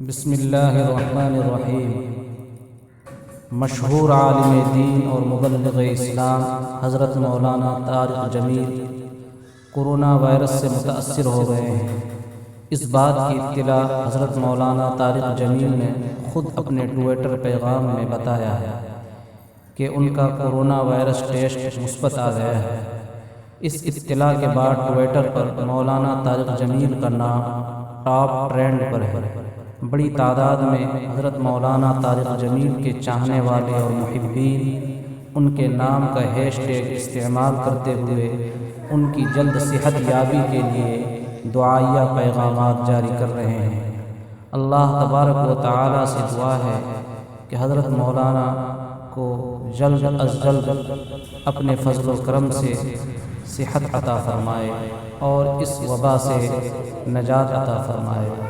بسم اللہ الرحمن الرحیم۔ مشہور عالم دین اور مبلغ اسلام حضرت مولانا طارق جمیل کورونا وائرس سے متاثر ہو گئے ہیں۔ اس بات کی اطلاع حضرت مولانا طارق جمیل نے خود اپنے ٹویٹر پیغام میں بتایا ہے کہ ان کا کورونا وائرس ٹیسٹ مثبت آ گیا ہے۔ اس اطلاع کے بعد ٹویٹر پر مولانا طارق جمیل کا نام ٹاپ ٹرینڈ پر ہے۔ بڑی تعداد میں حضرت مولانا طارق جمیل کے چاہنے والے اور محبین ان کے نام کا ہیش ٹیگ استعمال کرتے ہوئے ان کی جلد صحت یابی کے لیے دعائیہ پیغامات جاری کر رہے ہیں۔ اللہ تبارک و تعالی سے دعا ہے کہ حضرت مولانا کو جلد از جلد اپنے فضل و کرم سے صحت عطا فرمائے اور اس وبا سے نجات عطا فرمائے۔